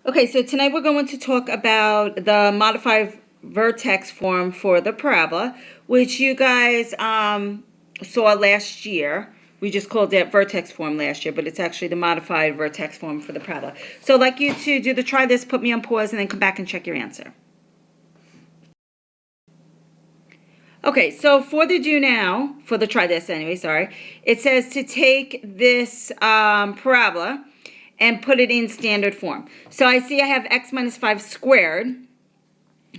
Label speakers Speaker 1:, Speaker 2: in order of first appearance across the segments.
Speaker 1: Okay, so tonight we're going to talk about the modified vertex form for the parabola, which you guys saw last year. We just called it vertex form last year, but it's actually the modified vertex form for the parabola. So I'd like you to do the try this, put me on pause, and then come back and check your answer. Okay, so for the do now, for the try this anyway, sorry, it says to take this parabola and put it in standard form. So I see I have x minus 5 squared.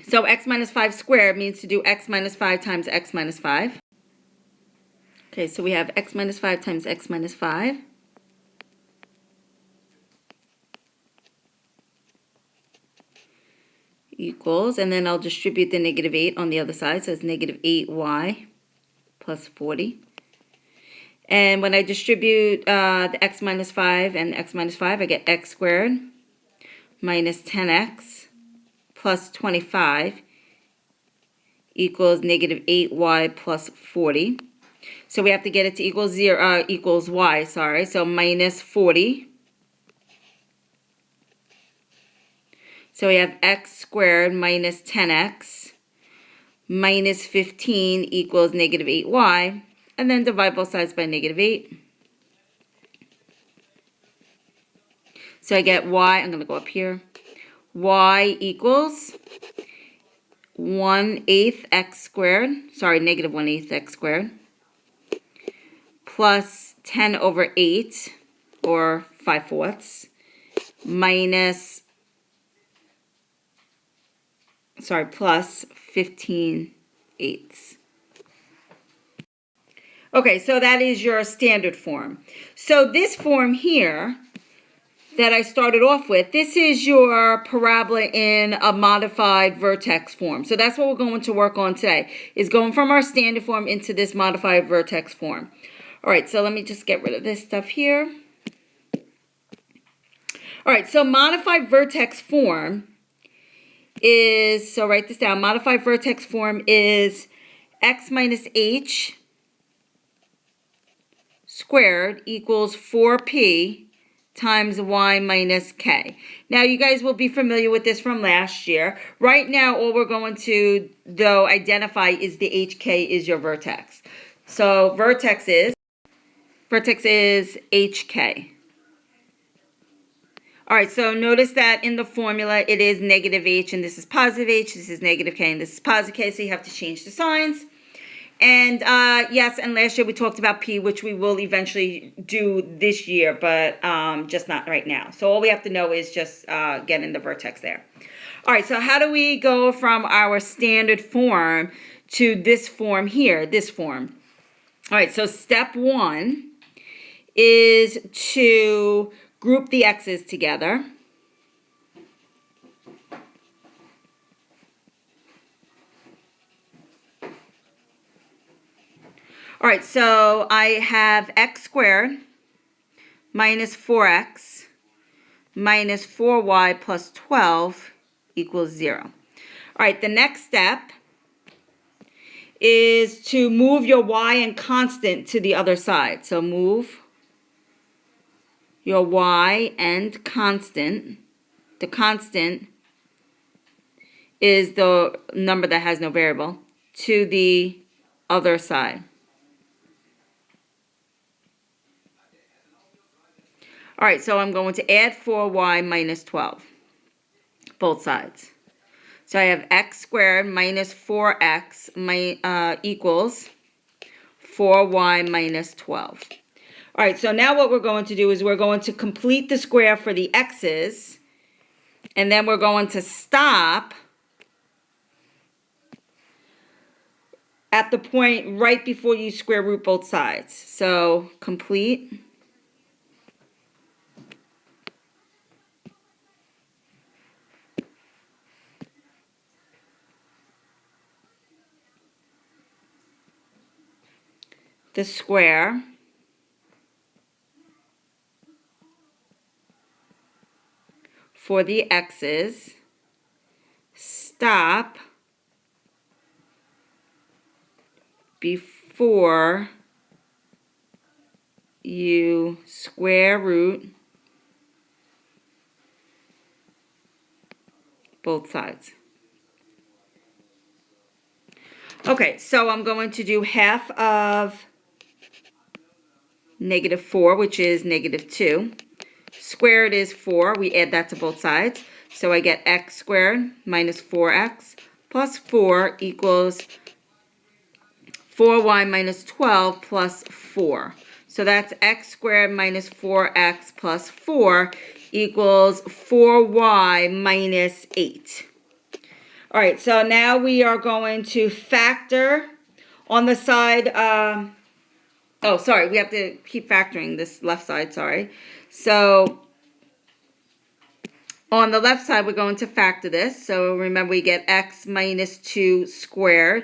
Speaker 1: So x minus 5 squared means to do x minus 5 times x minus 5. Okay, so we have x minus 5 times x minus 5. Equals, and then I'll distribute the negative 8 on the other side. So it's negative 8y plus 40. And when I distribute the x minus 5 and x minus 5, I get x squared minus 10x plus 25 equals negative 8y plus 40. So we have to get it to equals y, sorry. So minus 40. So we have x squared minus 10x minus 15 equals negative 8y. And then divide both sides by negative 8. So I get y, I'm going to go up here. Y equals 1/8 x squared, negative 1/8 x squared, plus 10 over 8, or 5/4, plus 15/8. Okay, so that is your standard form. So this form here that I started off with, this is your parabola in a modified vertex form. So that's what we're going to work on today, is going from our standard form into this modified vertex form. All right, so let me just get rid of this stuff here. All right, so modified vertex form is, so write this down, modified vertex form is x minus h squared equals 4p times y minus k. Now, you guys will be familiar with this from last year. Right now, all we're going to, though, identify is the hk is your vertex. So vertex is hk. All right, so notice that in the formula, it is negative h, and this is positive h, this is negative k, and this is positive k, so you have to change the signs. And yes, and last year we talked about P, which we will eventually do this year, but just not right now. So all we have to know is just get in the vertex there. All right, so how do we go from our standard form to this form here, this form? All right, so step 1 is to group the x's together. All right, so I have x squared minus 4x minus 4y plus 12 equals 0. All right, the next step is to move your y and constant to the other side. So move your y and constant. The constant is the number that has no variable to the other side. All right, so I'm going to add 4y minus 12, both sides. So I have x squared minus 4x equals 4y minus 12. All right, so now what we're going to do is we're going to complete the square for the x's, and then we're going to stop at the point right before you square root both sides. So complete the square for the x's, stop before you square root both sides. Okay, so I'm going to do half of -4, which is -2. Squared is 4. We add that to both sides. So I get x squared minus 4x plus 4 equals 4y minus 12 plus 4. So that's x squared minus 4x plus 4 equals 4y minus 8. All right, so now we are going to factor on the side. Oh, sorry, we have to keep factoring this left side, sorry. So on the left side, we're going to factor this. So remember, we get x minus 2 squared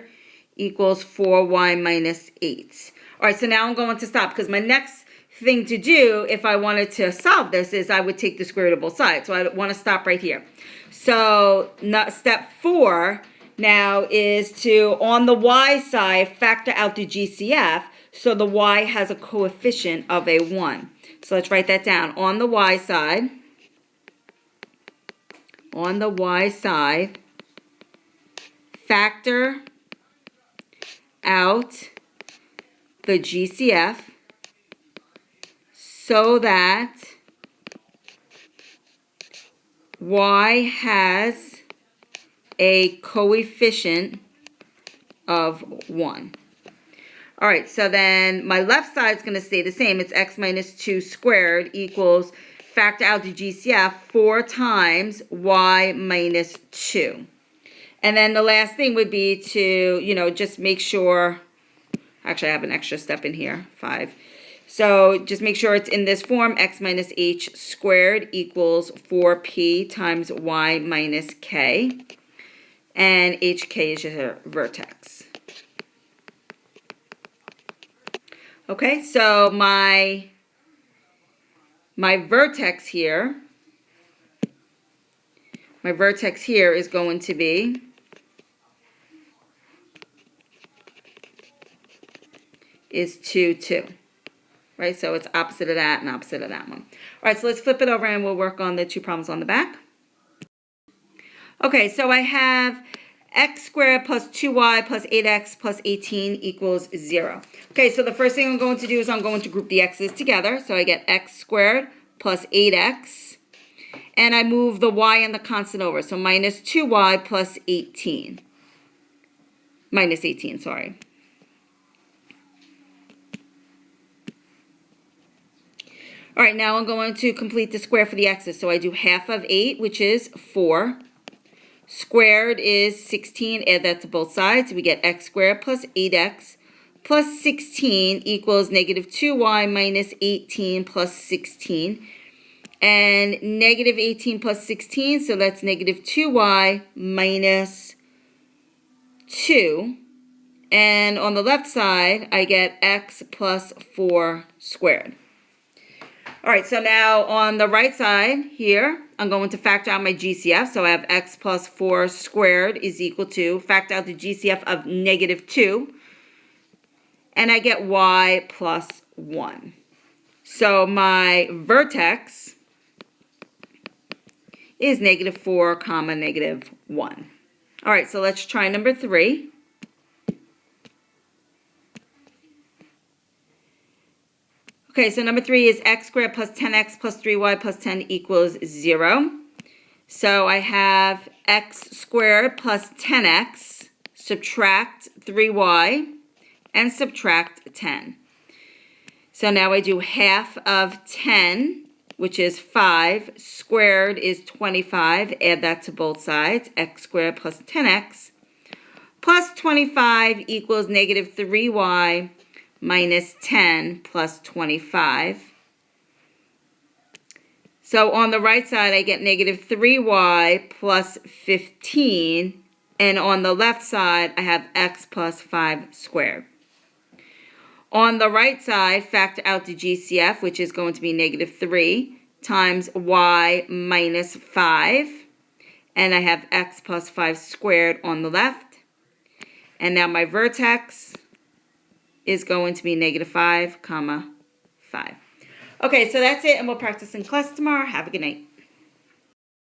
Speaker 1: equals 4y minus 8. All right, so now I'm going to stop because my next thing to do if I wanted to solve this is I would take the square root of both sides. So I want to stop right here. So step 4 now is to, on the y side, factor out the GCF so the y has a coefficient of a 1. So let's write that down. On the y side, factor out the GCF so that y has a coefficient of 1. All right, so then my left side is going to stay the same. It's x minus 2 squared equals, factor out the GCF, 4 times y minus 2. And then the last thing would be to, just make sure, actually I have an extra step in here, 5. So just make sure it's in this form, x minus h squared equals 4p times y minus k. And hk is your vertex. Okay, so my vertex here is going to be is 2, 2. Right, so it's opposite of that and opposite of that one. All right, so let's flip it over and we'll work on the 2 problems on the back. Okay, so I have x squared plus 2y plus 8x plus 18 equals 0. Okay, so the first thing I'm going to do is I'm going to group the x's together. So I get x squared plus 8x. And I move the y and the constant over. So minus 2y plus 18. Minus 18, sorry. All right, now I'm going to complete the square for the x's. So I do half of 8, which is 4. Squared is 16. Add that to both sides. We get x squared plus 8x plus 16 equals negative 2y minus 18 plus 16. And negative 18 plus 16, so that's negative 2y minus 2. And on the left side, I get x plus 4 squared. All right, so now on the right side here, I'm going to factor out my GCF. So I have x plus 4 squared is equal to, factor out the GCF of negative 2. And I get y plus 1. So my vertex is negative 4, comma, negative 1. All right, so let's try number 3. Okay, so number 3 is x squared plus 10x plus 3y plus 10 equals 0. So I have x squared plus 10x, subtract 3y, and subtract 10. So now I do half of 10, which is 5. Squared is 25. Add that to both sides. X squared plus 10x plus 25 equals negative 3y minus 10 plus 25. So on the right side, I get negative 3y plus 15. And on the left side, I have x plus 5 squared. On the right side, factor out the GCF, which is going to be negative 3 times y minus 5. And I have x plus 5 squared on the left. And now my vertex is going to be negative 5, comma, 5. Okay, so that's it, and we'll practice in class tomorrow. Have a good night.